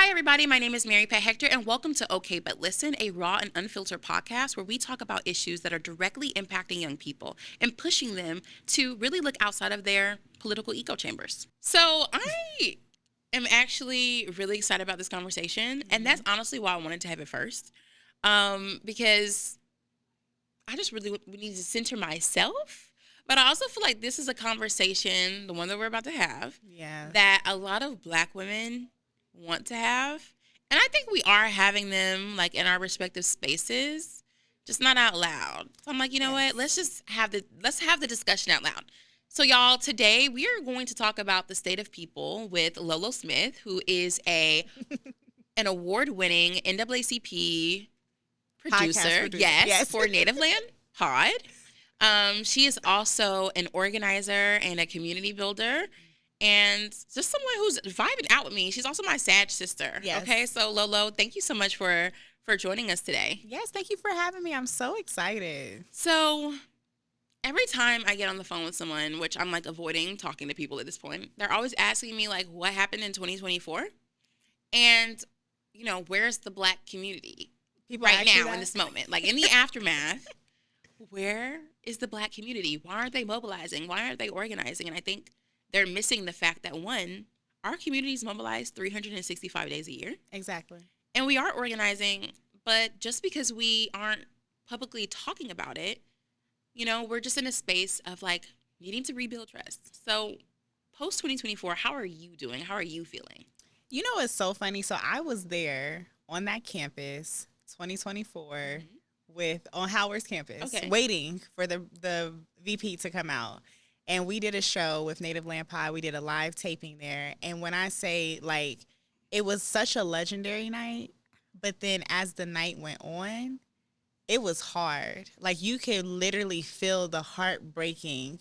Hi, everybody. My name is Mary-Pat Hector, and welcome to Okay But Listen, a raw and unfiltered podcast where we talk about issues that are directly impacting young people and pushing them to really look outside of their political echo chambers. So I am actually really excited about this conversation, and that's honestly why I wanted to have it first, because I just really need to center myself. But I also feel like this is a conversation, the one that we're about to have, that a lot of Black women want to have. And I think we are having them like in our respective spaces, just not out loud. So I'm like, you know what? Let's have the discussion out loud. So y'all, today we are going to talk about the state of people with Lolo Smith, who is an award-winning NAACP producer, yes, for Native Land Pod. She is also an organizer and a community builder, and just someone who's vibing out with me. She's also my Sag sister. Yes. Okay, so Lolo, thank you so much for joining us today. Yes, thank you for having me. I'm so excited. So every time I get on the phone with someone, which I'm like avoiding talking to people at this point, they're always asking me like, what happened in 2024? And, you know, where's the Black community People right now in this moment? Like in the aftermath, where is the Black community? Why aren't they mobilizing? Why aren't they organizing? And I think they're missing the fact that, one, our community is mobilized 365 days a year. Exactly. And we are organizing, but just because we aren't publicly talking about it, you know, we're just in a space of like needing to rebuild trust. So post 2024, how are you doing? How are you feeling? You know, it's so funny. So I was there on that campus 2024 on Howard's campus, waiting for the VP to come out. And we did a show with Native Land Pod. We did a live taping there. And when I say, like, it was such a legendary night, but then as the night went on, it was hard. Like, you could literally feel the heart breaking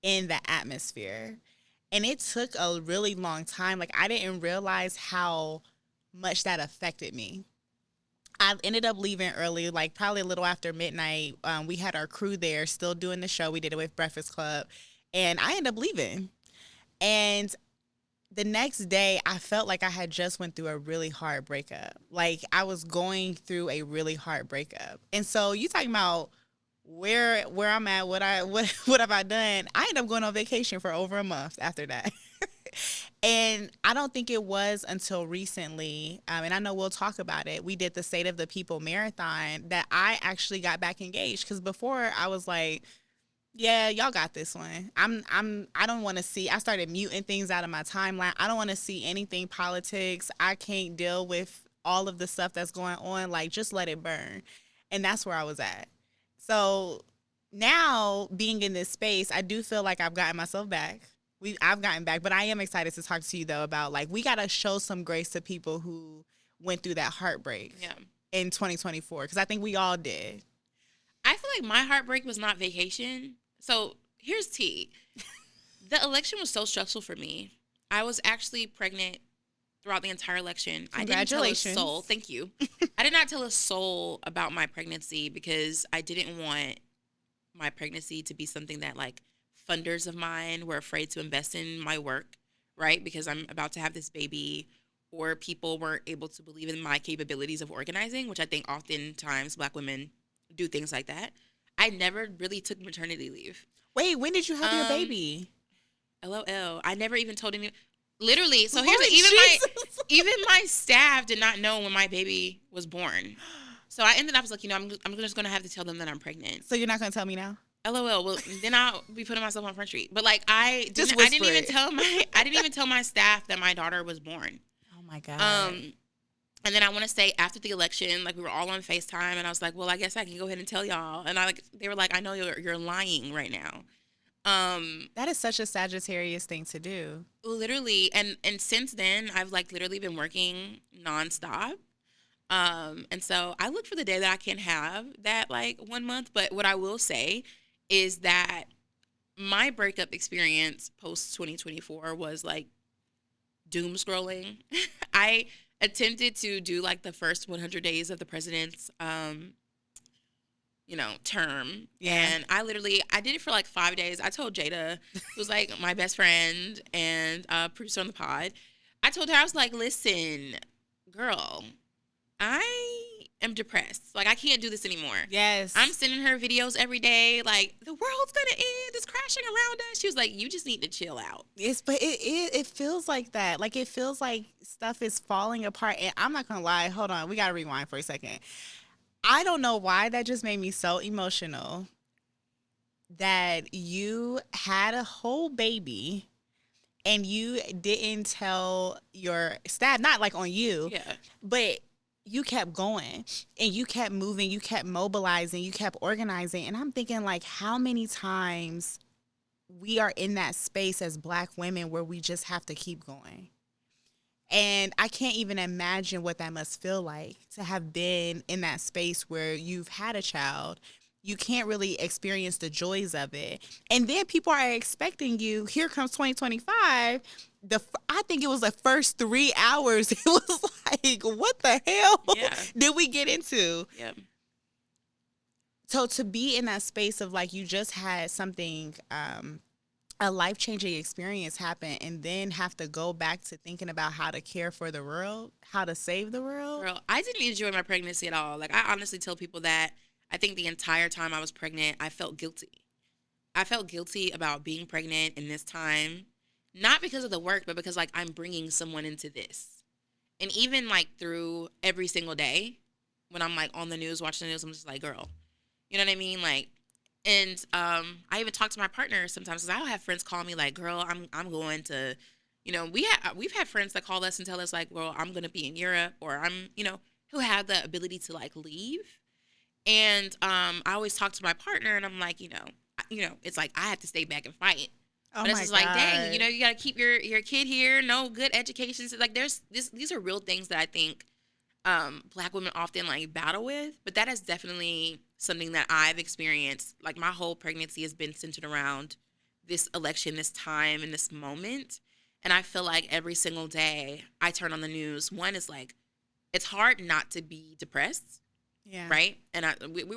in the atmosphere. And it took a really long time. Like, I didn't realize how much that affected me. I ended up leaving early, like probably a little after midnight. We had our crew there still doing the show. We did it with Breakfast Club. And I ended up leaving. And the next day, I felt like I had just went through a really hard breakup. Like, I was going through a really hard breakup. And so you talking about where I'm at, what have I done? I ended up going on vacation for over a month after that. And I don't think it was until recently, and I know we'll talk about it, we did the State of the People Marathon, that I actually got back engaged. Because before, I was like, yeah, y'all got this one. I don't want to see, I started muting things out of my timeline. I don't want to see anything politics. I can't deal with all of the stuff that's going on. Like, just let it burn. And that's where I was at. So now, being in this space, I do feel like I've gotten myself back. I've gotten back, but I am excited to talk to you, though, about, like, we got to show some grace to people who went through that heartbreak in 2024, because I think we all did. I feel like my heartbreak was not vacation. So here's tea. The election was so stressful for me. I was actually pregnant throughout the entire election. I didn't tell a soul. Thank you. I did not tell a soul about my pregnancy because I didn't want my pregnancy to be something that, like, funders of mine were afraid to invest in my work, right? Because I'm about to have this baby, or people weren't able to believe in my capabilities of organizing, which I think oftentimes Black women do things like that. I never really took maternity leave. Wait, when did you have your baby? LOL. I never even told anyone. Literally. So even my staff did not know when my baby was born. So I ended up like, you know, I'm just going to have to tell them that I'm pregnant. So you're not going to tell me now? LOL. Well, then I'll be putting myself on Front Street. But like, I didn't even tell my staff that my daughter was born. Oh my God. And then I want to say after the election, like, we were all on FaceTime, and I was like, well, I guess I can go ahead and tell y'all. And they were like, I know you're lying right now. That is such a Sagittarius thing to do. Literally. And since then, I've like literally been working nonstop. And so I look for the day that I can have that like 1 month. But what I will say is that my breakup experience post 2024 was like doom scrolling. I attempted to do like the first 100 days of the president's term. Yeah. And I did it for like 5 days. I told Jada, who's like my best friend and producer on the pod, I told her, I was like, listen, girl, I am depressed. Like, I can't do this anymore. Yes. I'm sending her videos every day. Like, the world's going to end. It's crashing around us. She was like, you just need to chill out. But it feels like that. Like, it feels like stuff is falling apart. And I'm not going to lie. Hold on. We got to rewind for a second. I don't know why that just made me so emotional that you had a whole baby and you didn't tell your staff, not like on you, but you kept going and you kept moving, you kept mobilizing, you kept organizing. And I'm thinking, like, how many times we are in that space as Black women where we just have to keep going. And I can't even imagine what that must feel like to have been in that space where you've had a child. You can't really experience the joys of it. And then people are expecting you, here comes 2025. I think it was the first 3 hours. It was like, what the hell did we get into? Yep. So to be in that space of, like, you just had something, a life-changing experience happen, and then have to go back to thinking about how to care for the world, how to save the world. Girl, I didn't enjoy my pregnancy at all. Like, I honestly tell people that I think the entire time I was pregnant, I felt guilty. I felt guilty about being pregnant in this time, not because of the work, but because, like, I'm bringing someone into this. And even, like, through every single day, when I'm, like, on the news, watching the news, I'm just like, girl, you know what I mean? Like, and I even talk to my partner sometimes, because I'll have friends call me like, girl, I'm going to, you know, we've had friends that call us and tell us like, well, I'm going to be in Europe, or I'm, you know, who have the ability to like leave. And I always talk to my partner and I'm like, you know, it's like I have to stay back and fight. Oh, but it's just like, dang, you know, you got to keep your kid here, no good education. So like these are real things that I think Black women often like battle with, but that is definitely something that I've experienced. Like, my whole pregnancy has been centered around this election, this time, and this moment. And I feel like every single day I turn on the news, one is like, it's hard not to be depressed. Yeah. Right. And I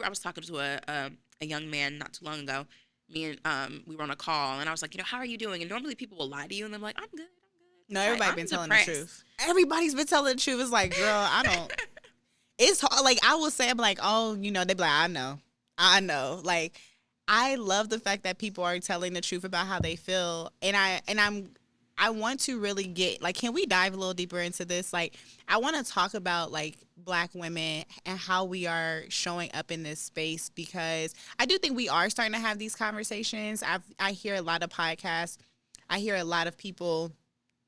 was talking to a young man not too long ago. Me and we were on a call, and I was like, you know, how are you doing? And normally people will lie to you, and they're like, I'm good. No, everybody's been telling the truth. Everybody's been telling the truth. It's like, girl, I don't. It's hard. Like, I will say, I'm like, oh, you know, they be like, I know. Like, I love the fact that people are telling the truth about how they feel, and I want to really get, like, can we dive a little deeper into this? Like, I want to talk about, like, Black women and how we are showing up in this space, because I do think we are starting to have these conversations. I hear a lot of podcasts. I hear a lot of people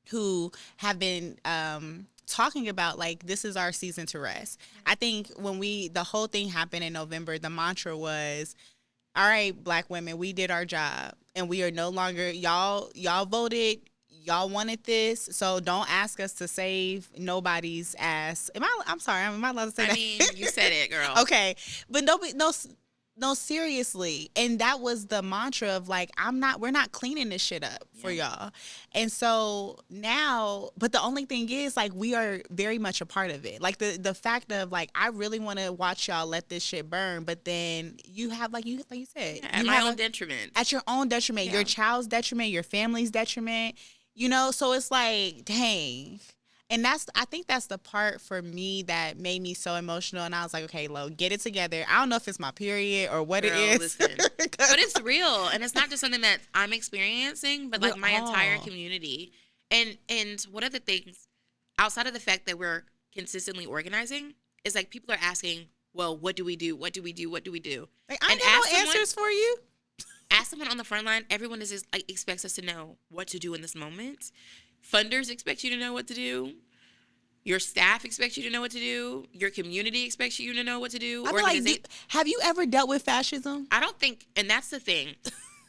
who have been talking about, like, this is our season to rest. I think when the whole thing happened in November, the mantra was, all right, Black women, we did our job, and we are no longer, y'all voted, y'all wanted this, so don't ask us to save nobody's ass. I'm sorry, am I allowed to say that? I mean, you said it, girl. Okay, but no, seriously. And that was the mantra of, like, we're not cleaning this shit up for y'all. And so now, but the only thing is, like, we are very much a part of it. Like, the fact of, like, I really want to watch y'all let this shit burn, but then you have, like you said, at my own detriment. At your own detriment, your child's detriment, your family's detriment, you know? So it's like, dang. And I think that's the part for me that made me so emotional. And I was like, okay, Lo, get it together. I don't know if it's my period or what it is. Listen. But it's real. And it's not just something that I'm experiencing, but like my entire community. And one of the things, outside of the fact that we're consistently organizing, is like people are asking, well, what do we do? What do we do? What do we do? Like, I got no answers for you. Ask someone on the front line. Everyone is like, expects us to know what to do in this moment. Funders expect you to know what to do. Your staff expects you to know what to do. Your community expects you to know what to do. Have you ever dealt with fascism? I don't think, and that's the thing,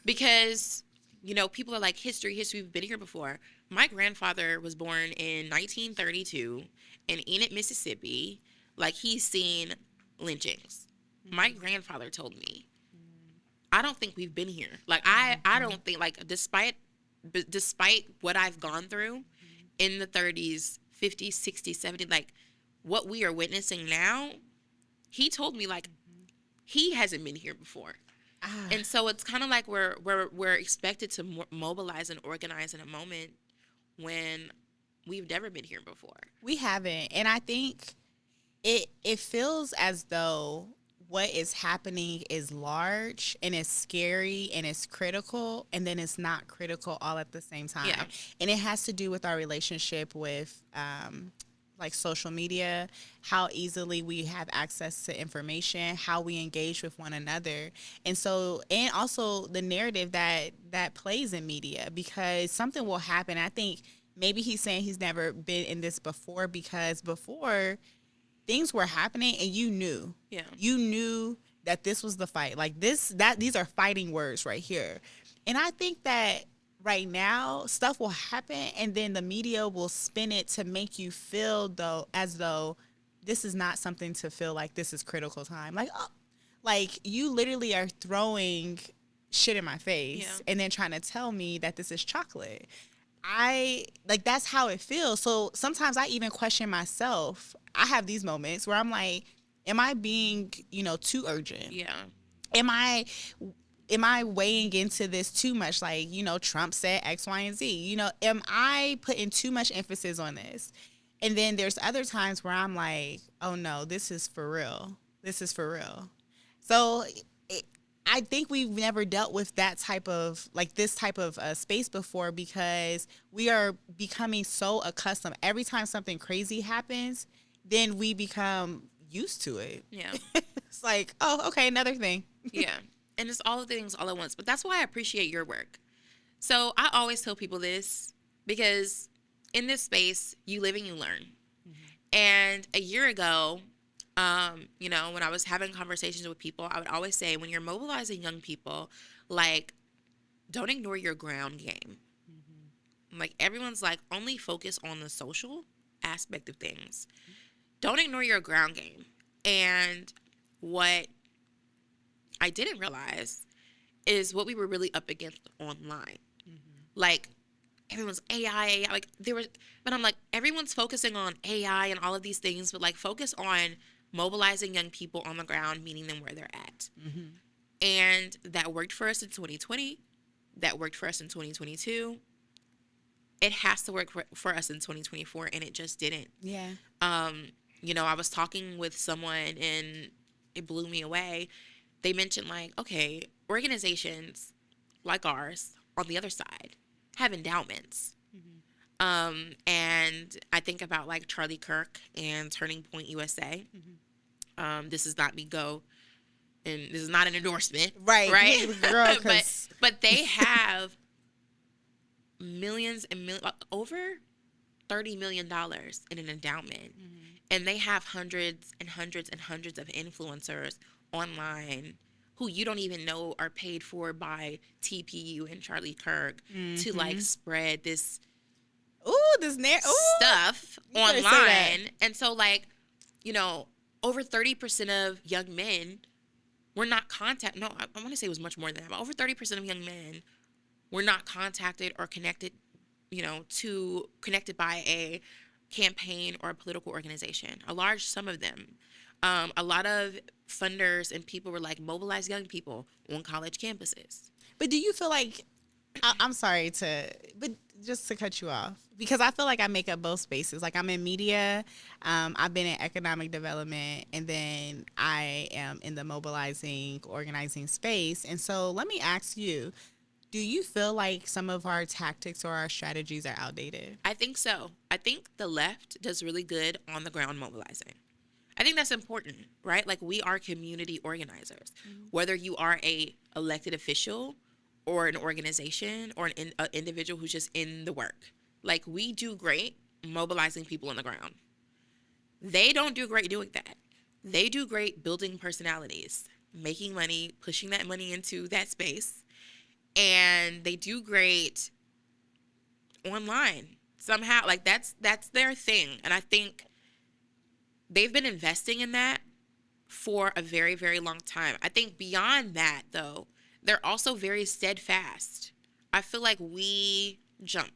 because, you know, people are like, history, we've been here before. My grandfather was born in 1932 in Enid, Mississippi. Like, he's seen lynchings. My grandfather told me. I don't think we've been here. Like, I don't think, like, despite what I've gone through in the 30s, 50s, 60s, 70s, like, what we are witnessing now, he told me, like, he hasn't been here before. And so it's kind of like we're expected to mobilize and organize in a moment when we've never been here before. We haven't. And I think it feels as though what is happening is large and it's scary and it's critical, and then it's not critical all at the same time. Yeah. And it has to do with our relationship with like social media, how easily we have access to information, how we engage with one another. And so, and also the narrative that plays in media, because something will happen. I think maybe he's saying he's never been in this before, because before things were happening and you knew. Yeah. You knew that this was the fight. Like these are fighting words right here. And I think that right now stuff will happen and then the media will spin it to make you feel as though this is not something to feel like this is critical time. Like, oh, like you literally are throwing shit in my face and then trying to tell me that this is chocolate. That's how it feels. So sometimes I even question myself. I have these moments where I'm like, am I being, too urgent? Yeah. Am I weighing into this too much? Like, Trump said X, Y, and Z. Am I putting too much emphasis on this? And then there's other times where I'm like, oh no, this is for real. This is for real. So I think we've never dealt with that type of, like this type of space before, because we are becoming so accustomed. Every time something crazy happens, then we become used to it. Yeah. It's like, oh, okay, another thing. Yeah. And it's all the things all at once. But that's why I appreciate your work. So I always tell people this, because in this space, you live and you learn. Mm-hmm. And a year ago, when I was having conversations with people, I would always say, when you're mobilizing young people, like, don't ignore your ground game. Mm-hmm. Like, everyone's like, only focus on the social aspect of things. Mm-hmm. Don't ignore your ground game. And what I didn't realize is what we were really up against online. Mm-hmm. Like, everyone's AI, like, but I'm like, everyone's focusing on AI and all of these things, but like, focus on mobilizing young people on the ground, meeting them where they're at. Mm-hmm. And that worked for us in 2020. That worked for us in 2022. It has to work for us in 2024, and it just didn't. Yeah. I was talking with someone, and it blew me away. They mentioned, like, okay, organizations like ours on the other side have endowments. Mm-hmm. And I think about, like, Charlie Kirk and Turning Point USA. Mm-hmm. This is not me and this is not an endorsement. Right? Girl, but they have millions and millions, over $30 million in an endowment. Mm-hmm. And they have hundreds and hundreds and hundreds of influencers online who you don't even know are paid for by TPU and Charlie Kirk to, like, spread this stuff online. And so, like, over 30% of young men were not contacted. No, I want to say it was much more than that. But over 30% of young men were not contacted or connected, connected by a campaign or a political organization. A large sum of them. A lot of funders and people were like, mobilize young people on college campuses. But do you feel like, I'm sorry but just to cut you off, because I feel like I make up both spaces. Like, I'm in media, I've been in economic development, and then I am in the mobilizing, organizing space. And so let me ask you, do you feel like some of our tactics or our strategies are outdated? I think so. I think the left does really good on the ground mobilizing. I think that's important, right? Like, we are community organizers. Mm-hmm. Whether you are a elected official or an organization or an individual who's just in the work. Like, we do great mobilizing people on the ground. They don't do great doing that. They do great building personalities, making money, pushing that money into that space. And they do great online somehow. Like, that's their thing. And I think they've been investing in that for a very, very long time. I think beyond that, though, they're also very steadfast. I feel like we jump.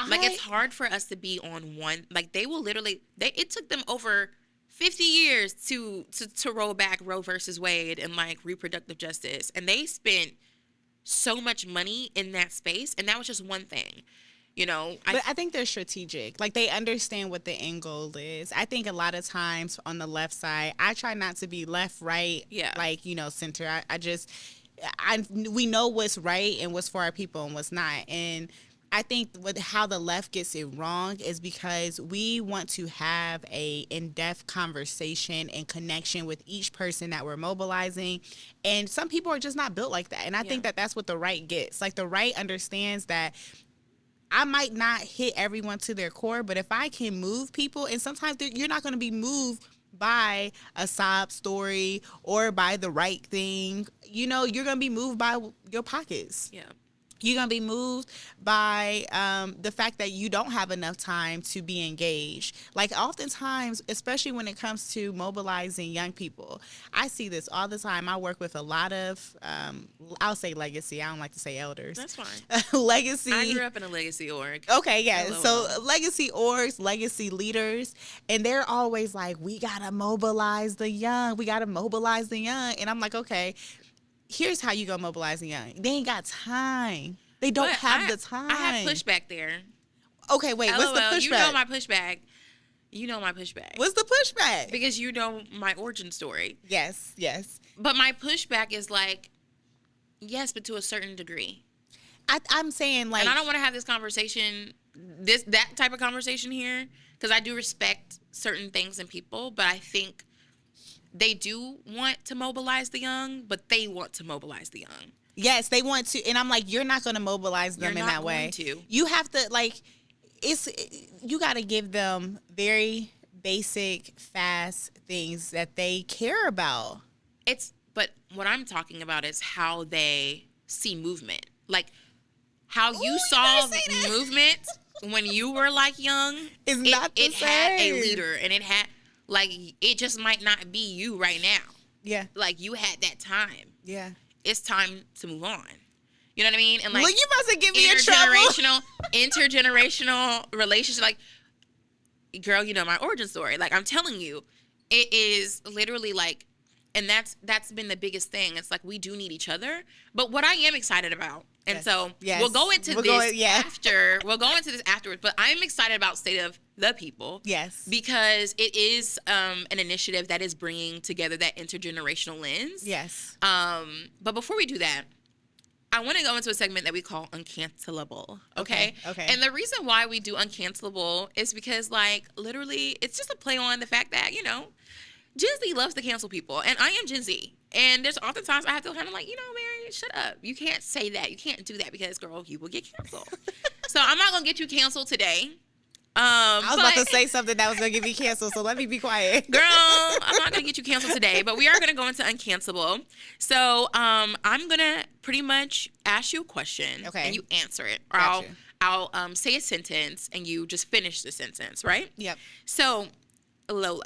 Like, it's hard for us to be on one. Like, they will literally, it took them over 50 years to roll back Roe versus Wade and, like, reproductive justice. And they spent so much money in that space. And that was just one thing. But I think they're strategic. Like, they understand what the end goal is. I think a lot of times on the left side, I try not to be left, right, like, center. We know what's right and what's for our people and what's not. And I think how the left gets it wrong is because we want to have a in-depth conversation and connection with each person that we're mobilizing. And some people are just not built like that. And I think that that's what the right gets. Like, the right understands that I might not hit everyone to their core, but if I can move people, and sometimes you're not going to be moved by a sob story or by the right thing. You're going to be moved by your pockets. Yeah. You're going to be moved by the fact that you don't have enough time to be engaged. Like, oftentimes, especially when it comes to mobilizing young people, I see this all the time. I work with a lot of, I'll say legacy. I don't like to say elders. That's fine. Legacy. I grew up in a legacy org. Okay, yeah. So legacy orgs, legacy leaders, and they're always like, we got to mobilize the young. We got to mobilize the young. And I'm like, okay. Here's how you go mobilize the young. They ain't got time. They don't have the time. I have pushback there. Okay, wait. LOL, what's the pushback? You know my pushback. What's the pushback? Because you know my origin story. Yes. But my pushback is like, yes, but to a certain degree. I'm saying, like... And I don't want to have this conversation, that type of conversation here, because I do respect certain things in people, but I think they do want to mobilize the young, but they want to mobilize the young. Yes, they want to. And I'm like, you're not going to mobilize them in that way. You have to, like, you got to give them very basic, fast things that they care about. But what I'm talking about is how they see movement. Like, how you saw movement when you were, like, young. It's not the same. It had a leader, and it had... Like, it just might not be you right now. Yeah. Like, you had that time. Yeah. It's time to move on. You know what I mean? And, like, well, you about to get me in trouble. Intergenerational relationship. Like, girl, you know my origin story. Like, I'm telling you, it is literally like, and that's been the biggest thing. It's like, we do need each other. But what I am excited about, and so we'll go into this after. We'll go into this afterwards. But I'm excited about State of the People. Yes. Because it is an initiative that is bringing together that intergenerational lens. Yes. But before we do that, I want to go into a segment that we call Uncancelable. Okay. And the reason why we do Uncancelable is because, like, literally, it's just a play on the fact that, Gen Z loves to cancel people. And I am Gen Z. And there's oftentimes I have to kind of like, Mary, shut up. You can't say that. You can't do that because, girl, you will get canceled. So I'm not going to get you canceled today. I was about to say something that was going to get me canceled, so let me be quiet. Girl, I'm not going to get you canceled today, but we are going to go into Uncancelable. So I'm going to pretty much ask you a question, and you answer it. Or I'll say a sentence, and you just finish the sentence, right? Yep. So, Lolo,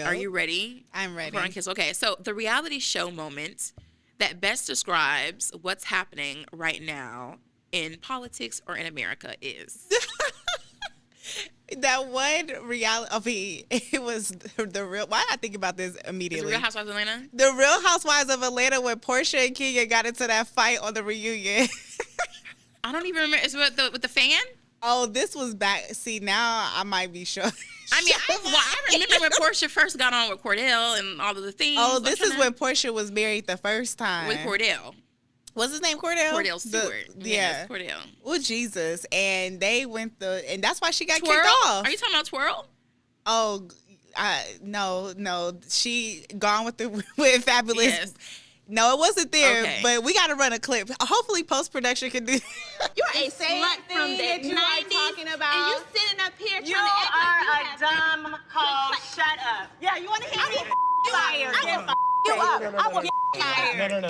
are you ready? I'm ready. For Uncancelable? Okay, so the reality show moment that best describes what's happening right now in politics or in America is... That one reality, it was the real. Why did I think about this immediately? The Real Housewives of Atlanta? The Real Housewives of Atlanta when Portia and Kenya got into that fight on the reunion. I don't even remember. Is it with the fan? Oh, this was back. See, now I might be sure. I mean, I remember when Portia first got on with Cordell and all of the things. Oh, this is when Portia was married the first time. With Cordell. What's his name? Cordell? Cordell Stewart. Yeah. Cordell. Oh, Jesus. And they went and that's why she got Twirl? kicked off. Are you talking about Twirl? Oh, no. She gone with Fabulous. Yes. No, it wasn't there, but we got to run a clip. Hopefully post-production can do. You're a slut from the 90s, talking about, and you sitting up here trying to act like you are a dumb hoe. Shut up. Yeah, you want to hear me? Fired. I will you up. I will get fired. No.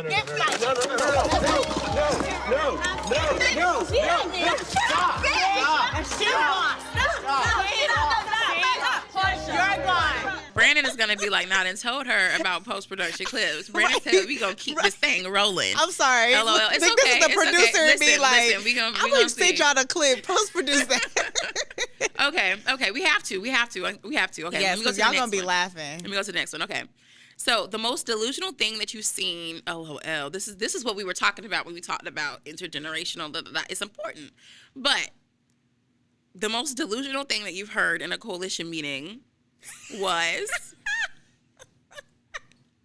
You're gone. Brandon is going to be like, and told her about post-production clips. Brandon said, we going to keep this thing rolling. I'm sorry. LOL. It's okay. This is the producer and me like, I'm going to send y'all the clip. Post-produce that. Okay. We have to. Okay. Yes, because y'all going to be laughing. Let me go to the next one. Okay. So the most delusional thing that you've seen, LOL, this is what we were talking about when we talked about intergenerational, It's important. But the most delusional thing that you've heard in a coalition meeting was...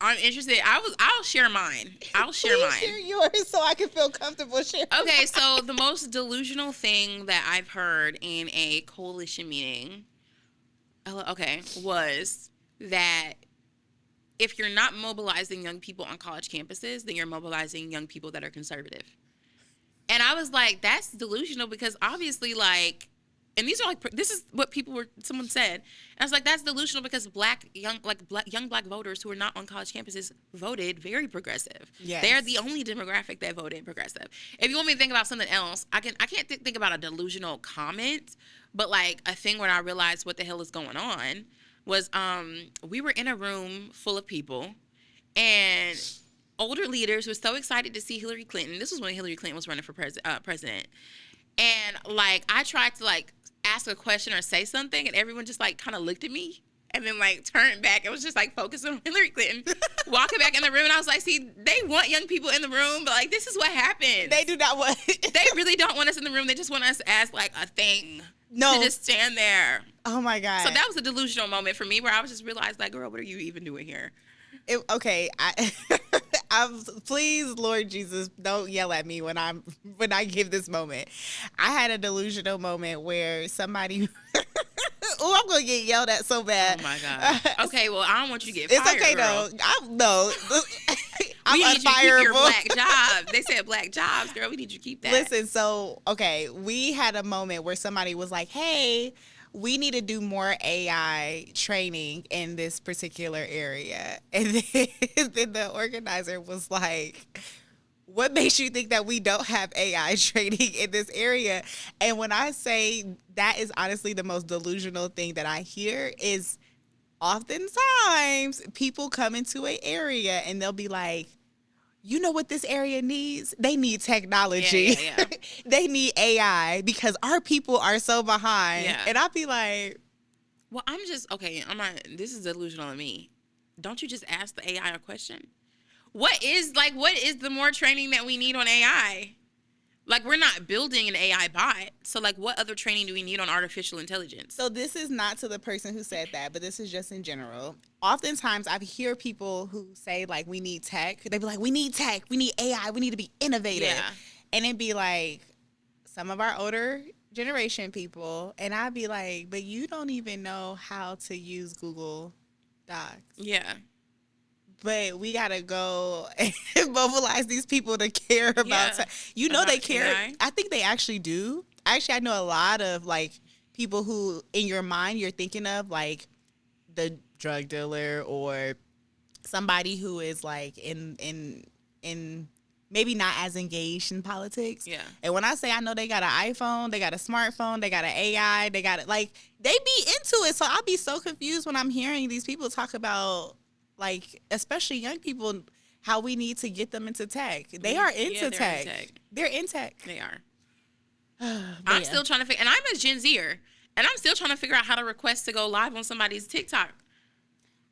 I'm interested. I'll share mine. Please share yours so I can feel comfortable sharing. Okay, so the most delusional thing that I've heard in a coalition meeting, was that if you're not mobilizing young people on college campuses, then you're mobilizing young people that are conservative. And I was like, that's delusional because obviously, like, and these are like, this is what someone said. And I was like, that's delusional because young black voters who are not on college campuses voted very progressive. Yes. They're the only demographic that voted progressive. If you want me to think about something else, I can't think about a delusional comment, but like a thing where I realized what the hell is going on was we were in a room full of people and older leaders were so excited to see Hillary Clinton. This was when Hillary Clinton was running for president. And like I tried to like ask a question or say something, and everyone just like kind of looked at me and then like turned back. It was just like focused on Hillary Clinton, walking back in the room, and I was like, see, they want young people in the room, but like this is what happens. They do not want. They really don't want us in the room. They just want us as like a thing. No. To just stand there. Oh my God. So that was a delusional moment for me where I was just realized like, girl, what are you even doing here? Please, Lord Jesus, don't yell at me when I give this moment. I had a delusional moment where somebody. Oh, I'm gonna get yelled at so bad. Oh my God. Okay, well, I don't want you to get it's fired. It's okay girl. though. I'm we need you to keep your unfireable. black job. They said black jobs, girl. We need you to keep that. Listen, so okay, we had a moment where somebody was like, "Hey, we need to do more AI training in this particular area," and then the organizer was like, "What makes you think that we don't have AI training in this area?" And when I say that is honestly the most delusional thing that I hear is oftentimes people come into an area and they'll be like, you know what this area needs? They need technology. Yeah. They need AI because our people are so behind. Yeah. And I'll be like, well, this is delusional of me. Don't you just ask the AI a question? What is the more training that we need on AI? Like, we're not building an AI bot. So, like, what other training do we need on artificial intelligence? So this is not to the person who said that, but this is just in general. Oftentimes, I hear people who say, like, we need tech. They be like, we need tech. We need AI. We need to be innovative. Yeah. And it'd be like some of our older generation people. And I'd be like, but you don't even know how to use Google Docs. Yeah. But we got to go and mobilize these people to care about tech. You know, they care. AI. I think they actually do. Actually, I know a lot of, like, people who in your mind you're thinking of, like, the drug dealer or somebody who is, like, in maybe not as engaged in politics. Yeah. And when I say I know they got an iPhone, they got a smartphone, they got an AI, they got it, like, they be into it. So I'll be so confused when I'm hearing these people talk about, like, especially young people, how we need to get them into tech. They are into tech. They're in tech. They are. I'm still trying to figure, and I'm a Gen Zer, and I'm still trying to figure out how to request to go live on somebody's TikTok.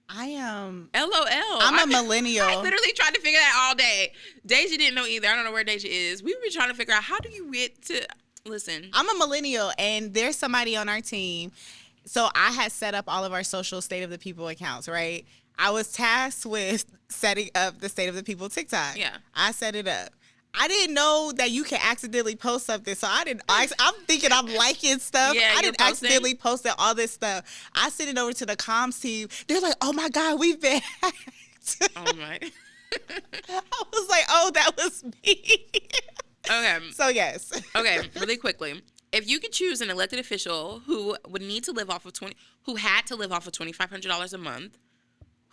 I am. LOL. I'm a millennial. I literally tried to figure that all day. Deja didn't know either. I don't know where Deja is. We've been trying to figure out how do you get to listen. I'm a millennial, and there's somebody on our team. So I had set up all of our social State of the People accounts, right? I was tasked with setting up the State of the People TikTok. Yeah. I set it up. I didn't know that you can accidentally post something, so I'm thinking I'm liking stuff. Yeah, I didn't accidentally post all this stuff. I sent it over to the comms team. They're like, "Oh my God, we've been hacked." Oh my. I was like, "Oh, that was me." Okay. So yes. Okay, really quickly. If you could choose an elected official who would need to live off of who had to live off of $2,500 a month,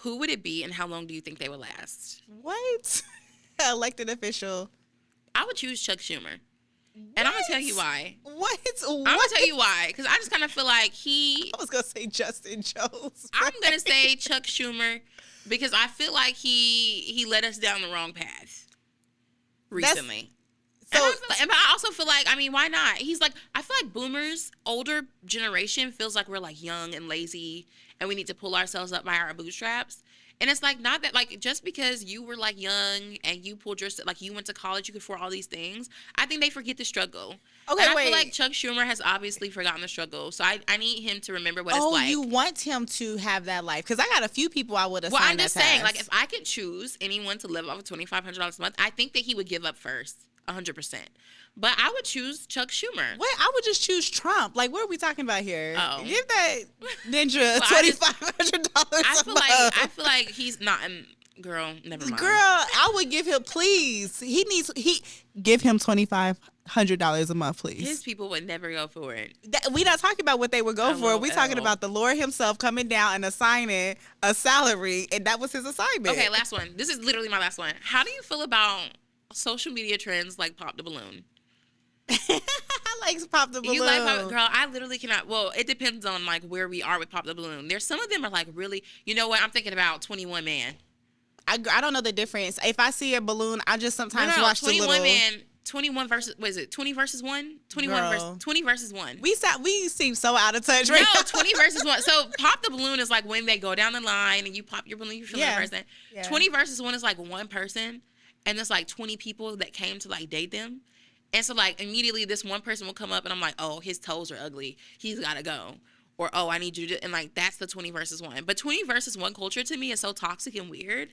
who would it be, and how long do you think they would last? What? Elected official. I would choose Chuck Schumer. And I'm going to tell you why. What? I'm going to tell you why. Because I just kind of feel like I was going to say Justin Jones. I'm going to say Chuck Schumer because I feel like he led us down the wrong path recently. And I also feel like, I mean, why not? He's like, I feel like boomers, older generation feels like we're like young and lazy and we need to pull ourselves up by our bootstraps. And it's like, not that, like, just because you were like young and you pulled your, like, you went to college, you could afford all these things. I think they forget the struggle. Okay, and I wait. feel like Chuck Schumer has obviously forgotten the struggle. So I need him to remember what it's like. Oh, you want him to have that life? Because I got a few people I would have. Well, I'm just saying, like, if I could choose anyone to live off of $2,500 a month, I think that he would give up first, 100%. But I would choose Chuck Schumer. Wait, I would just choose Trump. Like, what are we talking about here? Oh. Give that ninja $2,500. I feel like he's not. Girl, never mind. Girl, I would give him, please. Give him $2,500 a month, please. His people would never go for it. We not talking about what they would go for. We talking about the Lord himself coming down and assigning a salary, and that was his assignment. Okay, last one. This is literally my last one. How do you feel about social media trends like Pop the Balloon? I like Pop the Balloon. You like Pop, girl? I literally cannot. Well, it depends on like where we are with Pop the Balloon. There's some of them are like really. You know what? I'm thinking about 21 Man. I don't know the difference. If I see a balloon, I just sometimes watch the little. 21 Man. 21 versus, what is it? 20 versus 1? 20 versus 1. We seem so out of touch right now. 20 versus 1. So Pop the Balloon is like when they go down the line and you pop your balloon, you feel the person. Yeah. 20 versus 1 is like one person, and there's like 20 people that came to like date them. And so like immediately this one person will come up and I'm like, oh, his toes are ugly. He's got to go. Or, oh, I need you to, and like that's the 20 versus 1. But 20 versus 1 culture to me is so toxic and weird.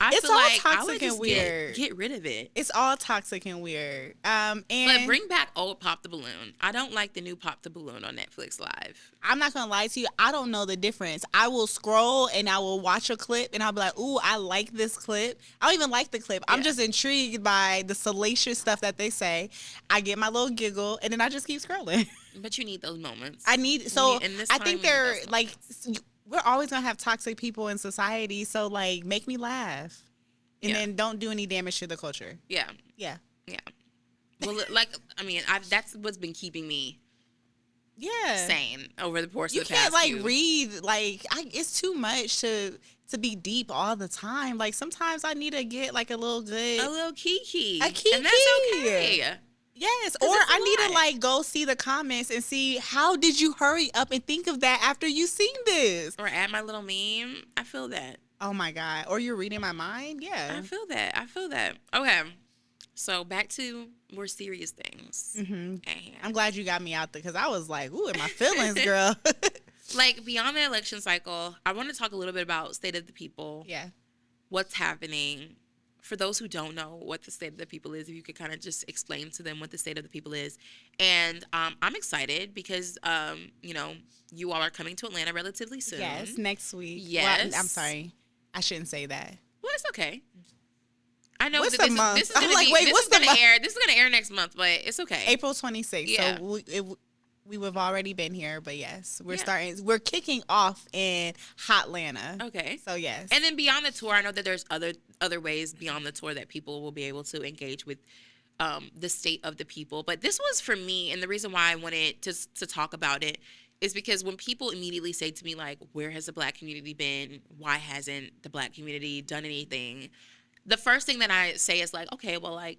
I feel like toxic and weird. Get rid of it. It's all toxic and weird. But bring back old Pop the Balloon. I don't like the new Pop the Balloon on Netflix Live. I'm not gonna lie to you. I don't know the difference. I will scroll and I will watch a clip and I'll be like, ooh, I like this clip. I don't even like the clip. Yeah. I'm just intrigued by the salacious stuff that they say. I get my little giggle and then I just keep scrolling. But you need those moments. I think they're like. We're always going to have toxic people in society, so, like, make me laugh. And then don't do any damage to the culture. Yeah. Yeah. Yeah. Well, like, I mean, that's what's been keeping me sane over the course of the past You can't, read. Like, it's too much to be deep all the time. Like, sometimes I need to get, like, a little kiki. A kiki. And that's okay. Yes, or I need to like go see the comments and see how did you hurry up and think of that after you seen this. Or add my little meme. I feel that. Oh my God. Or you're reading my mind? Yeah. I feel that. Okay. So back to more serious things. Mm-hmm. I'm glad you got me out there because I was like, ooh, in my feelings, girl. Like beyond the election cycle, I want to talk a little bit about State of the People. Yeah. What's happening. For those who don't know what the State of the People is, if you could kind of just explain to them what the State of the People is. And I'm excited because, you all are coming to Atlanta relatively soon. Yes, next week. Yes. Well, I'm sorry. I shouldn't say that. Well, it's okay. I know what's this the month? This is going to air next month, but it's okay. April 26th. Yeah. So we would have already been here, but yes, we're kicking off in Hotlanta. Okay. So yes. And then beyond the tour, I know that there's other ways beyond the tour that people will be able to engage with the State of the People. But this was for me, and the reason why I wanted to talk about it is because when people immediately say to me, like, where has the Black community been? Why hasn't the Black community done anything? The first thing that I say is like, okay, well, like,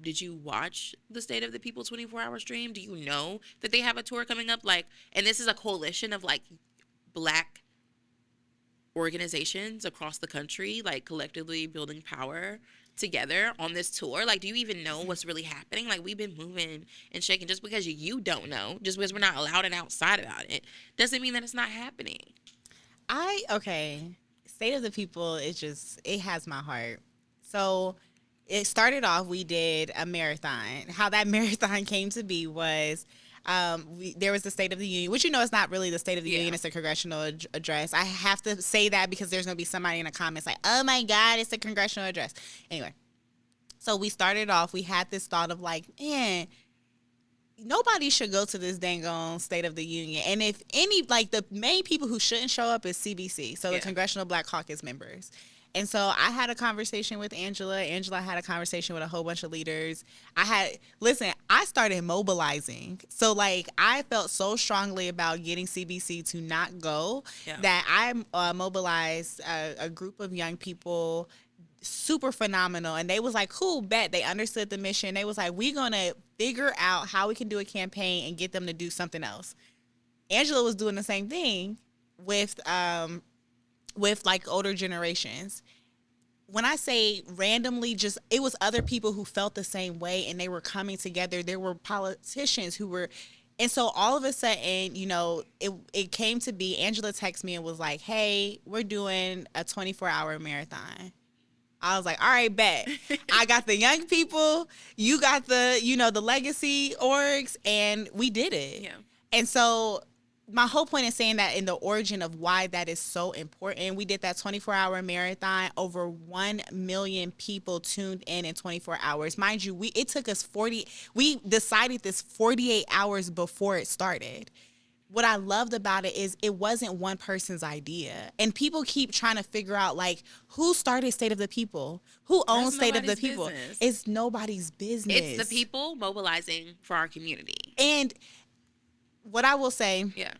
did you watch the State of the People 24-hour stream? Do you know that they have a tour coming up? Like, and this is a coalition of like Black organizations across the country, like collectively building power together on this tour. Like, do you even know what's really happening? Like, we've been moving and shaking. Just because you don't know, just because we're not allowed and outside about it, doesn't mean that it's not happening. State of the People is it has my heart. So it started off, we did a marathon. How that marathon came to be was there was the State of the Union, which is not really the State of the Union, it's a congressional address. I have to say that because there's going to be somebody in the comments like, oh my God, it's a congressional address. Anyway, so we started off, we had this thought of like, man, nobody should go to this dang on State of the Union. And if any, like the main people who shouldn't show up is CBC, so the Congressional Black Caucus members. And so I had a conversation with Angela. Angela had a conversation with a whole bunch of leaders. I started mobilizing. So, like, I felt so strongly about getting CBC to not go that I mobilized a group of young people, super phenomenal. And they was like, cool, bet. They understood the mission. They was like, we're going to figure out how we can do a campaign and get them to do something else. Angela was doing the same thing with with like older generations. When I say randomly, just it was other people who felt the same way and they were coming together. There were politicians who were, and so all of a sudden, you know, it came to be. Angela texted me and was like, "Hey, we're doing a 24-hour marathon." I was like, "All right, bet." I got the young people, you got the, you know, the legacy orgs, and we did it. Yeah. And so my whole point in saying that in the origin of why that is so important, we did that 24-hour marathon. Over 1 million people tuned in 24 hours. Mind you, it took us we decided this 48 hours before it started. What I loved about it is it wasn't one person's idea. And people keep trying to figure out, like, who started State of the People? Who owns State of the People? Business. It's nobody's business. It's the people mobilizing for our community. And what I will say, yeah,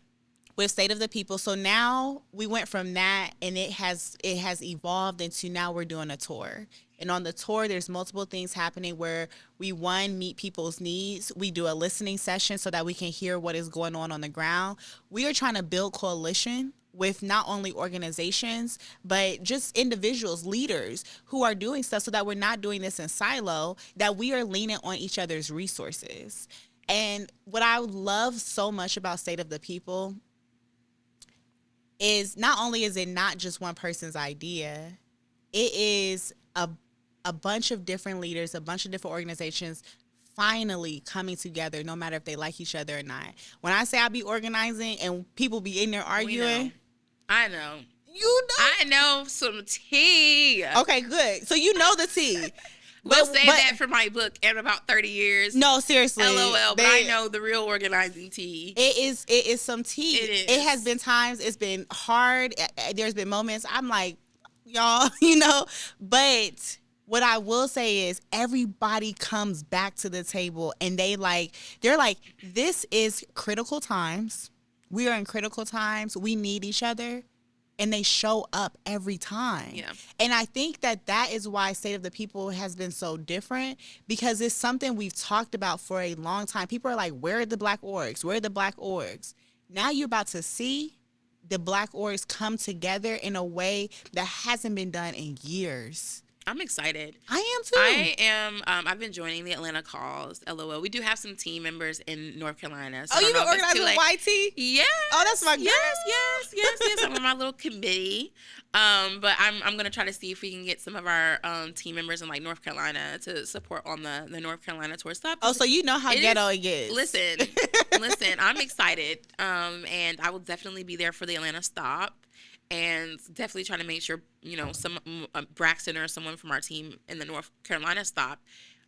with State of the People, so now we went from that, and it has evolved into now we're doing a tour. And on the tour, there's multiple things happening where we, meet people's needs. We do a listening session so that we can hear what is going on the ground. We are trying to build coalition with not only organizations, but just individuals, leaders who are doing stuff so that we're not doing this in silo, that we are leaning on each other's resources. And what I love so much about State of the People is not only is it not just one person's idea, it is a bunch of different leaders, a bunch of different organizations finally coming together, no matter if they like each other or not. When I say I be organizing and people be in there arguing, I know. You know, I know some tea. Okay, good. So you know the tea. We'll save that for my book in about 30 years. No, seriously. LOL, but I know the real organizing tea. It is some tea. It is. It has been times, it's been hard. There's been moments I'm like, y'all, you know, but what I will say is everybody comes back to the table and they're like, this is critical times. We are in critical times. We need each other. And they show up every time. Yeah. And I think that is why State of the People has been so different, because it's something we've talked about for a long time. People are like, where are the Black orgs? Where are the Black orgs? Now you're about to see the Black orgs come together in a way that hasn't been done in years. I'm excited. I am too. I am. I've been joining the Atlanta calls. LOL. We do have some team members in North Carolina. So you've been organizing with YT? Yes. Oh, that's my girl. Yes. I'm on my little committee. But I'm gonna try to see if we can get some of our team members in like North Carolina to support on the North Carolina tour stuff. Oh, so you know how ghetto it gets. Listen. I'm excited. And I will definitely be there for the Atlanta stop. And definitely trying to make sure, you know, some Braxton or someone from our team in the North Carolina stop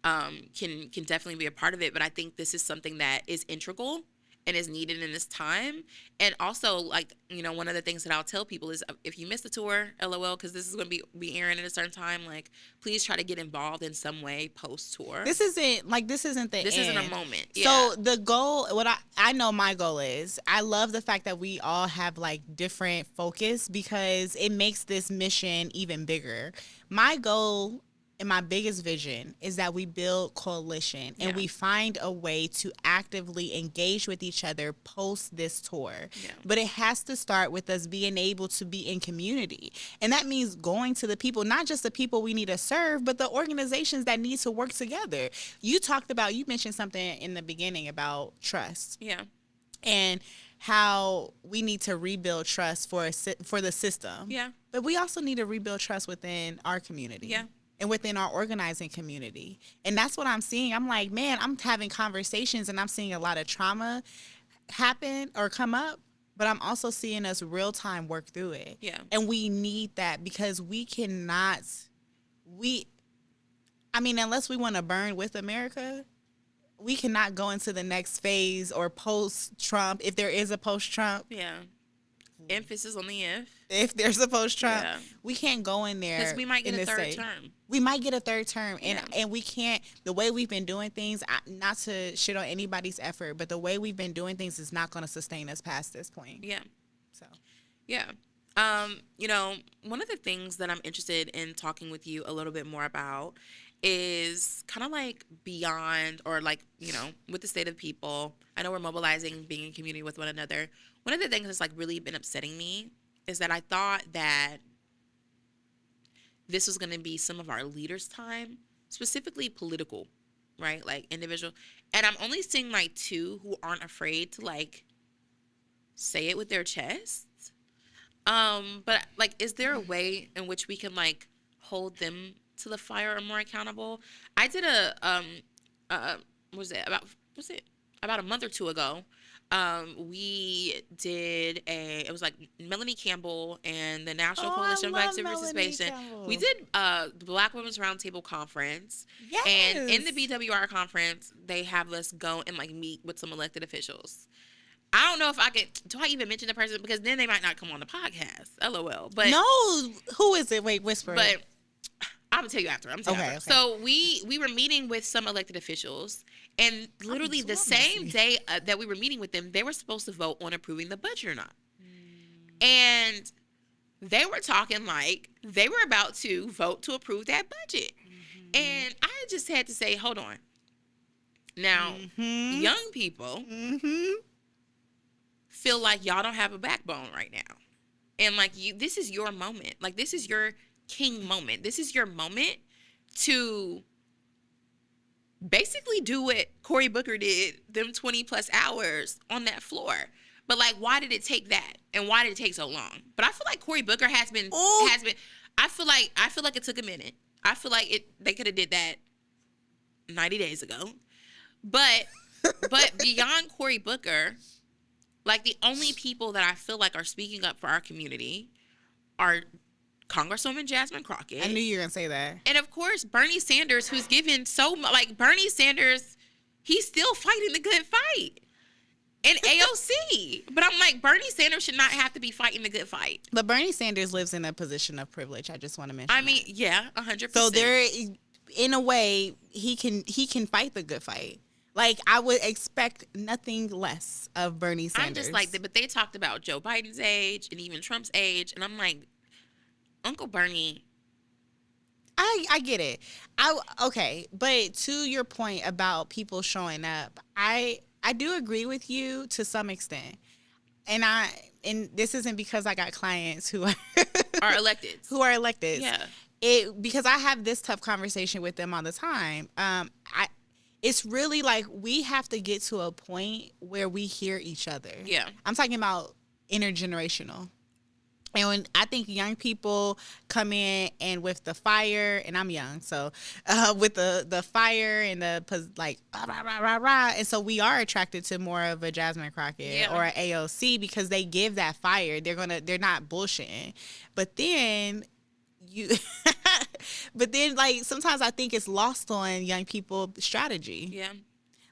can definitely be a part of it. But I think this is something that is integral and is needed in this time. And also, like, you know, one of the things that I'll tell people is if you missed the tour, LOL, because this is going to be airing at a certain time, like, please try to get involved in some way post-tour. This isn't the end. This isn't a moment. Yeah. So the goal, what I know my goal is, I love the fact that we all have, like, different focus because it makes this mission even bigger. My goal and my biggest vision is that we build coalition and we find a way to actively engage with each other post this tour. Yeah. But it has to start with us being able to be in community. And that means going to the people, not just the people we need to serve, but the organizations that need to work together. You mentioned something in the beginning about trust. Yeah. And how we need to rebuild trust for the system. Yeah. But we also need to rebuild trust within our community. Yeah. And within our organizing community. And that's what I'm seeing. I'm like, man, I'm having conversations and I'm seeing a lot of trauma happen or come up, but I'm also seeing us real time work through it. Yeah. And we need that because unless we want to burn with America, we cannot go into the next phase or post-Trump, if there is a post-Trump. Yeah. Emphasis on the if. If there's a post-Trump, we can't go in there. Because we might get a third term. We might get a third term. And we can't, the way we've been doing things, not to shit on anybody's effort, but the way we've been doing things is not going to sustain us past this point. Yeah. So. Yeah. You know, one of the things that I'm interested in talking with you a little bit more about is kind of like beyond, or like, you know, with the State of People. I know we're mobilizing, being in community with one another. One of the things that's like really been upsetting me is that I thought that this was going to be some of our leaders' time, specifically political, right? Like individual. And I'm only seeing like 2 who aren't afraid to like say it with their chests. But like, is there a way in which we can like hold them to the fire or more accountable? I did about a month or 2 ago. We did it was like Melanie Campbell and the National Coalition of Active Participation. We did the Black Women's Roundtable Conference. Yes. And in the BWR conference, they have us go and like meet with some elected officials. I don't know if do I even mention the person, because then they might not come on the podcast. LOL. But no, who is it? Wait, whisper. But I'm gonna tell you after. Okay. So we were meeting with some elected officials, and literally the same day that we were meeting with them, they were supposed to vote on approving the budget or not. And they were talking like they were about to vote to approve that budget. And I just had to say, hold on. Now, young people feel like y'all don't have a backbone right now. And like this is your moment. Like this is your king moment. This is your moment to basically do what Cory Booker did them 20 plus hours on that floor. But like, why did it take that? And why did it take so long? But I feel like Cory Booker has been I feel like it took a minute. I feel like they could have did that 90 days ago. But beyond Cory Booker, like the only people that I feel like are speaking up for our community are Congresswoman Jasmine Crockett. I knew you were going to say that. And of course, Bernie Sanders, who's given so much, like Bernie Sanders, he's still fighting the good fight. And AOC. But I'm like, Bernie Sanders should not have to be fighting the good fight. But Bernie Sanders lives in a position of privilege. I just want to mention that. Yeah, 100%. So there, in a way, he can fight the good fight. Like, I would expect nothing less of Bernie Sanders. I'm just like, but they talked about Joe Biden's age and even Trump's age. And I'm like, Uncle Bernie. I get it. Okay. But to your point about people showing up, I do agree with you to some extent. And this isn't because I got clients who are elected. Who are elected. Yeah. Because I have this tough conversation with them all the time. It's really like we have to get to a point where we hear each other. Yeah. I'm talking about intergenerational. And when I think young people come in and with the fire, and I'm young, so with the fire and the like, rah, rah, rah, rah, and so we are attracted to more of a Jasmine Crockett or an AOC because they give that fire. They're not bullshitting. But then like sometimes I think it's lost on young people strategy. Yeah.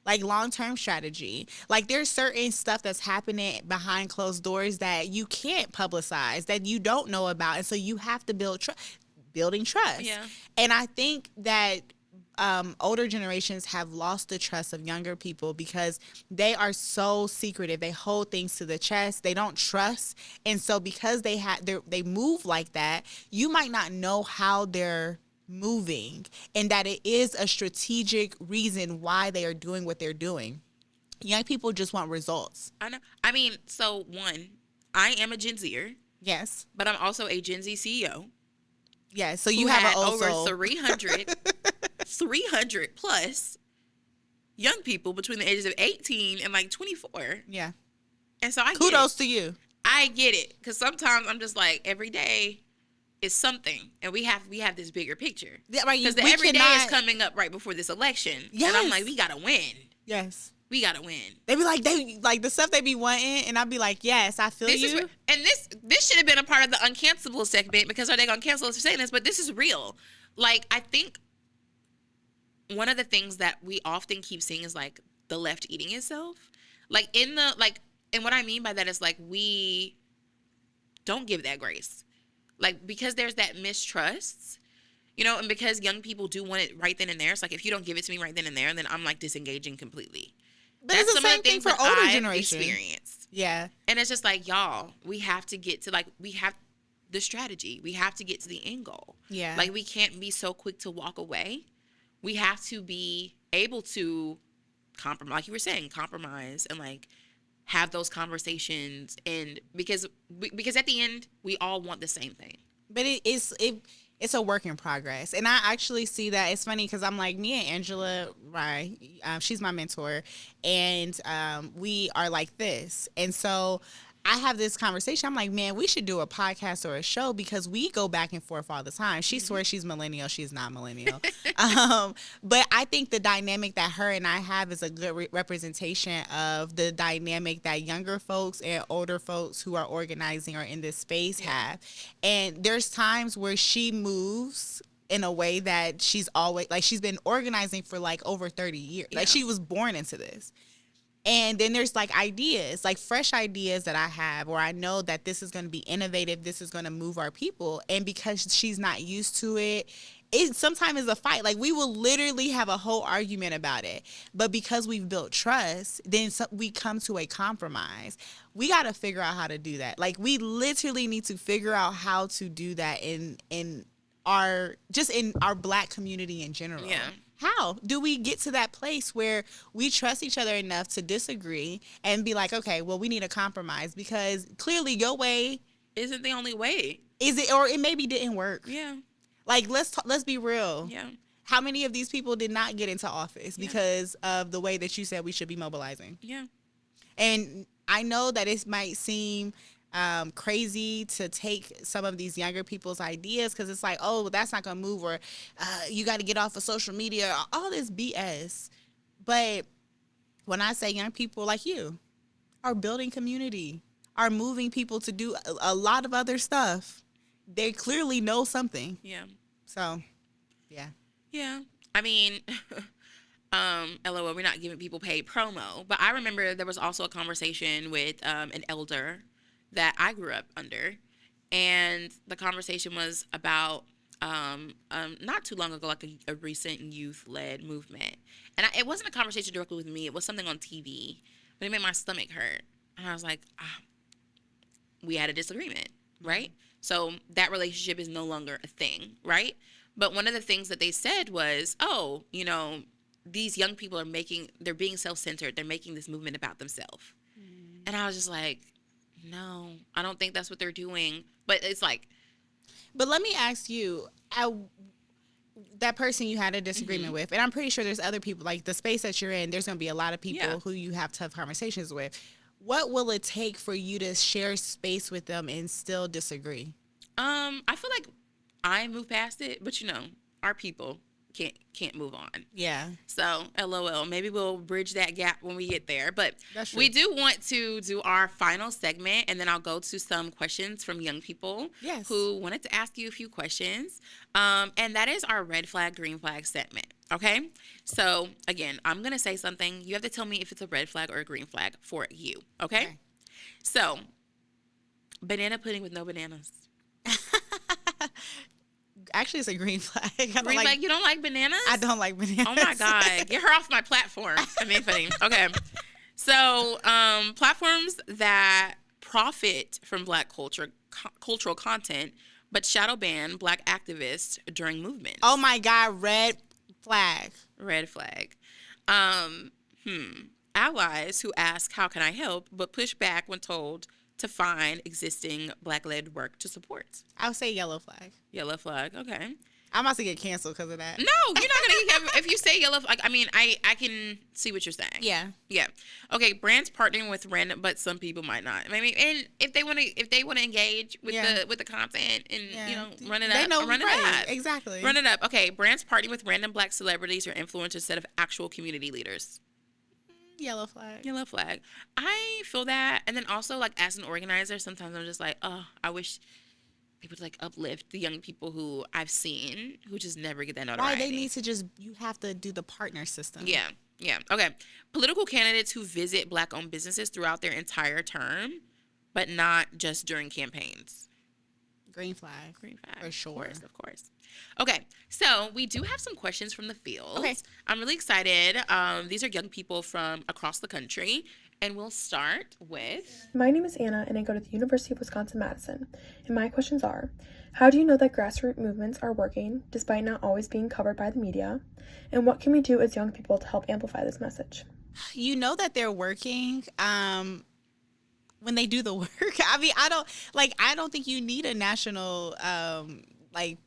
Like long-term strategy. Like there's certain stuff that's happening behind closed doors that you can't publicize, that you don't know about. And so you have to building trust. Yeah. And I think that older generations have lost the trust of younger people because they are so secretive. They hold things to the chest. They don't trust. And so because they move like that, you might not know how they're moving and that it is a strategic reason why they are doing what they're doing. Young people just want results. I know. I mean, so one, I am a Gen Zer. Yes. But I'm also a Gen Z CEO. Yeah, so you have over 300 plus young people between the ages of 18 and like 24. Yeah. And so I kudos to you. I get it. Because sometimes I'm just like, every day is something. And we have this bigger picture. Yeah, right. Because the everyday is coming up right before this election. Yes. And I'm like, we got to win. Yes. We got to win. They be like the stuff they be wanting, and I'd be like, yes, I feel you. This should have been a part of the uncancelable segment because are they going to cancel us for saying this? But this is real. Like, I think one of the things that we often keep seeing is like the left eating itself. Like and what I mean by that is like we don't give that grace. Like, because there's that mistrust, and because young people do want it right then and there. It's like, if you don't give it to me right then and there, then I'm like disengaging completely. But that's it's the same thing for older generation. Experienced. Yeah. And it's just like, y'all, we have to get to we have the strategy. We have to get to the end goal. Yeah. Like, we can't be so quick to walk away. We have to be able to compromise, like you were saying, compromise and like have those conversations, and because at the end we all want the same thing. But it's a work in progress. And I actually see that. It's funny because I'm like, me and Angela, right? She's my mentor, and we are like this. And so I have this conversation. I'm like, man, we should do a podcast or a show because we go back and forth all the time. She swears she's millennial. She's not millennial. But I think the dynamic that her and I have is a good representation of the dynamic that younger folks and older folks who are organizing or in this space have. And there's times where she moves in a way that she's always, like, she's been organizing for like over 30 years. Like, she was born into this. And then there's like ideas, like fresh ideas that I have, or I know that this is going to be innovative, this is going to move our people. And because she's not used to it, it sometimes is a fight. Like, we will literally have a whole argument about it. But because we've built trust, then we come to a compromise. We got to figure out how to do that. Like, we literally need to figure out how to do that in our Black community in general. Yeah. How do we get to that place where we trust each other enough to disagree and be like, okay, well, we need a compromise because clearly your way isn't the only way. Is it? Or it maybe didn't work. Yeah. Like, let's be real. Yeah. How many of these people did not get into office because of the way that you said we should be mobilizing? Yeah. And I know that it might seem crazy to take some of these younger people's ideas because it's like, oh, that's not going to move, or you got to get off of social media, all this BS. But when I say young people like you are building community, are moving people to do a lot of other stuff, they clearly know something. Yeah. So, yeah. Yeah. I mean, LOL, we're not giving people paid promo, but I remember there was also a conversation with an elder that I grew up under, and the conversation was about not too long ago, like a recent youth-led movement. And it wasn't a conversation directly with me. It was something on TV, but it made my stomach hurt. And I was like, we had a disagreement, right? So that relationship is no longer a thing, right? But one of the things that they said was, oh, you know, these young people they're being self-centered. They're making this movement about themselves. And I was just like, no, I don't think that's what they're doing. But it's like. But let me ask you, that person you had a disagreement with, and I'm pretty sure there's other people, like the space that you're in, there's going to be a lot of people who you have tough conversations with. What will it take for you to share space with them and still disagree? I feel like I moved past it, but you know, our people can't move on. Yeah. So, LOL, maybe we'll bridge that gap when we get there. But we do want to do our final segment, and then I'll go to some questions from young people who wanted to ask you a few questions. And that is our red flag, green flag segment. Okay? So, again, I'm going to say something. You have to tell me if it's a red flag or a green flag for you. Okay? So, banana pudding with no bananas. Actually, it's a green flag. Green flag? You don't like bananas? I don't like bananas. Oh, my God. Get her off my platform. I mean, funny. Okay. So, platforms that profit from Black cultural content, but shadow ban Black activists during movements. Oh, my God. Red flag. Red flag. Allies who ask, how can I help, but push back when told to find existing Black-led work to support. I'll say yellow flag. Yellow flag, okay. I'm about to get canceled because of that. No, you're not going to. If you say yellow flag, I mean, I can see what you're saying. Yeah. Yeah. Okay, brands partnering with random, but some people might not. I mean, and if they want to engage with the content and, you know, run it up, run it up. Exactly. Run it up. Okay, brands partnering with random Black celebrities or influencers instead of actual community leaders. Yellow flag. Yellow flag. I feel that. And then also, like, as an organizer, sometimes I'm just like, oh, I wish people would, like, uplift the young people who I've seen who just never get that notoriety. Why they need to you have to do the partner system. Yeah. Yeah. Okay. Political candidates who visit Black-owned businesses throughout their entire term, but not just during campaigns. Green flag. Green flag. For sure. Of course. Okay, so we do have some questions from the field. Okay. I'm really excited. These are young people from across the country, and we'll start with... My name is Anna, and I go to the University of Wisconsin-Madison. And my questions are, how do you know that grassroots movements are working, despite not always being covered by the media? And what can we do as young people to help amplify this message? You know that they're working when they do the work. I mean, I don't think you need a national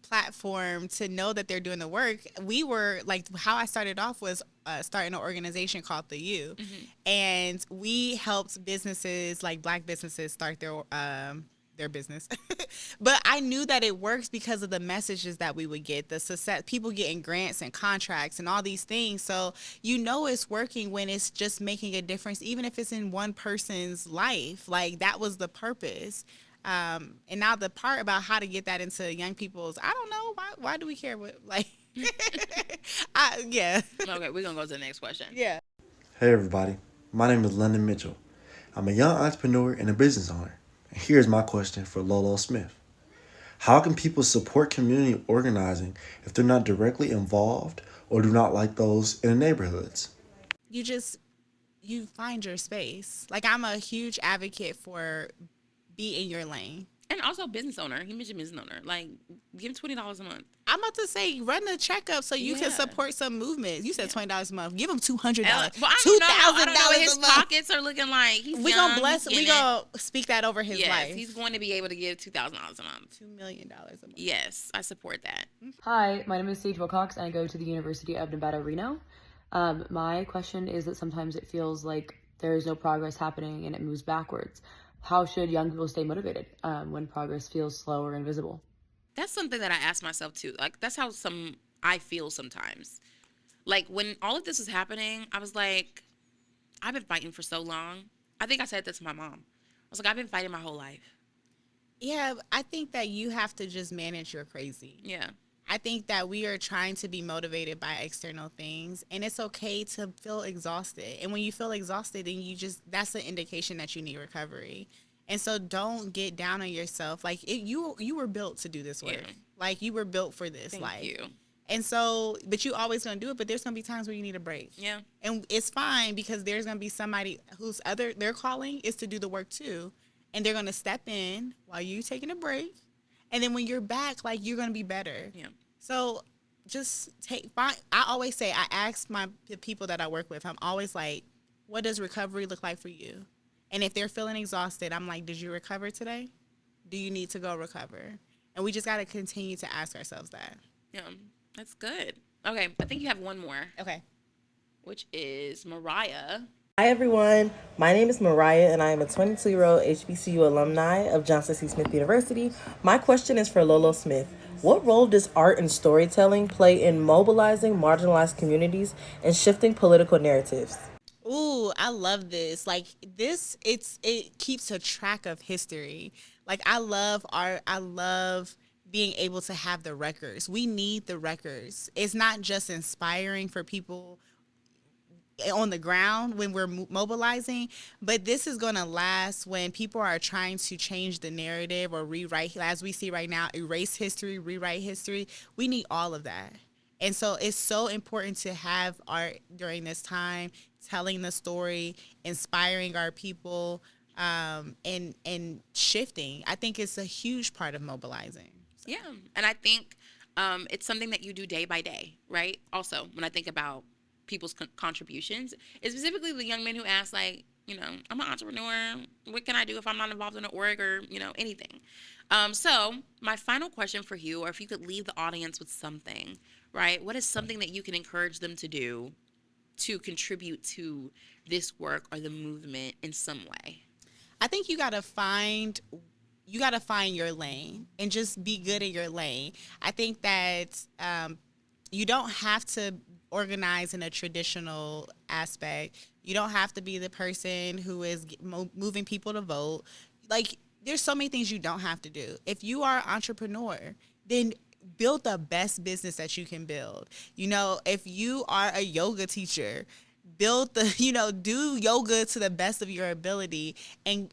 platform to know that they're doing the work. We were how I started off was starting an organization called The U, and we helped businesses, like Black businesses, start their business. But I knew that it works because of the messages that we would get, the success, people getting grants and contracts and all these things. So it's working when it's just making a difference, even if it's in one person's life. Like, that was the purpose. And now the part about how to get that into young people's, I don't know. Why do we care what, yeah. Okay, we're going to go to the next question. Yeah. Hey everybody, my name is London Mitchell. I'm a young entrepreneur and a business owner. And here's my question for Lolo Smith. How can people support community organizing if they're not directly involved or do not like those in the neighborhoods? You find your space. Like, I'm a huge advocate for be in your lane. And also business owner. He mentioned business owner. Like, give him $20 a month. I'm about to say, run the checkup so you can support some movement. You said $20 a month. Give him $200. Well, $2,000 I don't know what his a month. pockets are looking like. We gonna speak that over his life. He's going to be able to give $2,000 a month. $2 million a month. Yes, I support that. Hi, my name is Sage Wilcox, and I go to the University of Nevada, Reno. My question is that sometimes it feels like there is no progress happening and it moves backwards. How should young people stay motivated when progress feels slow or invisible? That's something that I ask myself too. Like, that's how I feel sometimes. Like, when all of this was happening, I was like, I've been fighting for so long. I think I said that to my mom. I was like, I've been fighting my whole life. Yeah, I think that you have to just manage your crazy. Yeah. I think that we are trying to be motivated by external things, and it's okay to feel exhausted. And when you feel exhausted, then that's an indication that you need recovery. And so don't get down on yourself. Like, you were built to do this work. Yeah. Like, you were built for this life. Thank you. And so, but you always going to do it, but there's going to be times where you need a break. Yeah. And it's fine, because there's going to be somebody their calling is to do the work too. And they're going to step in while you taking a break. And then when you're back, like, you're going to be better. Yeah. So just I always say, I ask the people that I work with, I'm always like, what does recovery look like for you? And if they're feeling exhausted, I'm like, did you recover today? Do you need to go recover? And we just got to continue to ask ourselves that. Yeah, that's good. Okay, I think you have one more. Okay. Which is Mariah. Hi everyone, my name is Mariah and I am a 22-year-old HBCU alumni of Johnson C. Smith University. My question is for Lolo Smith. What role does art and storytelling play in mobilizing marginalized communities and shifting political narratives? Ooh, I love this. Like, it keeps a track of history. Like, I love art. I love being able to have the records. We need the records. It's not just inspiring for people on the ground when we're mobilizing, but this is going to last when people are trying to change the narrative or rewrite, as we see right now, erase history, rewrite history. We need all of that. And so it's so important to have art during this time, telling the story, inspiring our people, and shifting. I think it's a huge part of mobilizing. So. Yeah, and I think it's something that you do day by day, right? Also, when I think about people's contributions, it's specifically the young men who ask, like, I'm an entrepreneur. What can I do if I'm not involved in an org or, anything? So my final question for you, or if you could leave the audience with something, right? What is something that you can encourage them to do to contribute to this work or the movement in some way? I think you got to find your lane and just be good in your lane. I think that you don't have to organize in a traditional aspect. You don't have to be the person who is moving people to vote. Like, there's so many things you don't have to do. If you are an entrepreneur, then build the best business that you can build. If you are a yoga teacher, do yoga to the best of your ability and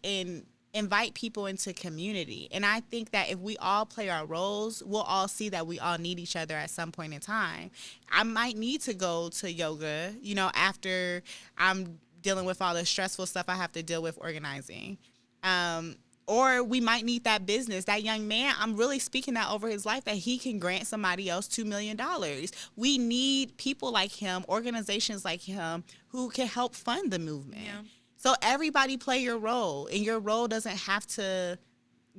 invite people into community. And I think that if we all play our roles, we'll all see that we all need each other at some point in time. I might need to go to yoga, after I'm dealing with all the stressful stuff I have to deal with organizing. Or we might need that business. That young man, I'm really speaking that over his life, that he can grant somebody else $2 million. We need people like him, organizations like him, who can help fund the movement. Yeah. So everybody play your role, and your role doesn't have to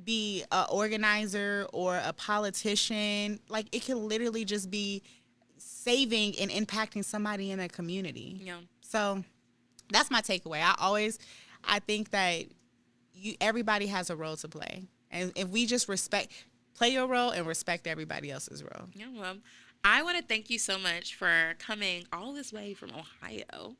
be an organizer or a politician. Like, it can literally just be saving and impacting somebody in a community. Yeah. So that's my takeaway. I think that everybody has a role to play. And if we just play your role and respect everybody else's role. Yeah, well, I want to thank you so much for coming all this way from Ohio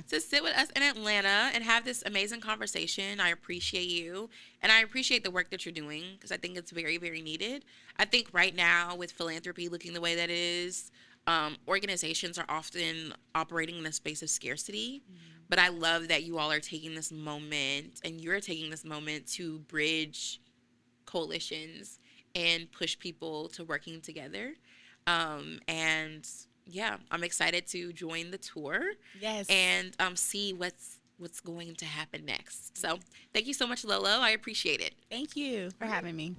to sit with us in Atlanta and have this amazing conversation. I appreciate you, and I appreciate the work that you're doing, because I think it's very, very needed. I think right now, with philanthropy looking the way that it is, organizations are often operating in a space of scarcity. But I love that you all are taking this moment, and you're taking this moment to bridge coalitions and push people to working together. And yeah, I'm excited to join the tour. Yes. And see what's going to happen next. So thank you so much, Lolo. I appreciate it. Thank you for having me.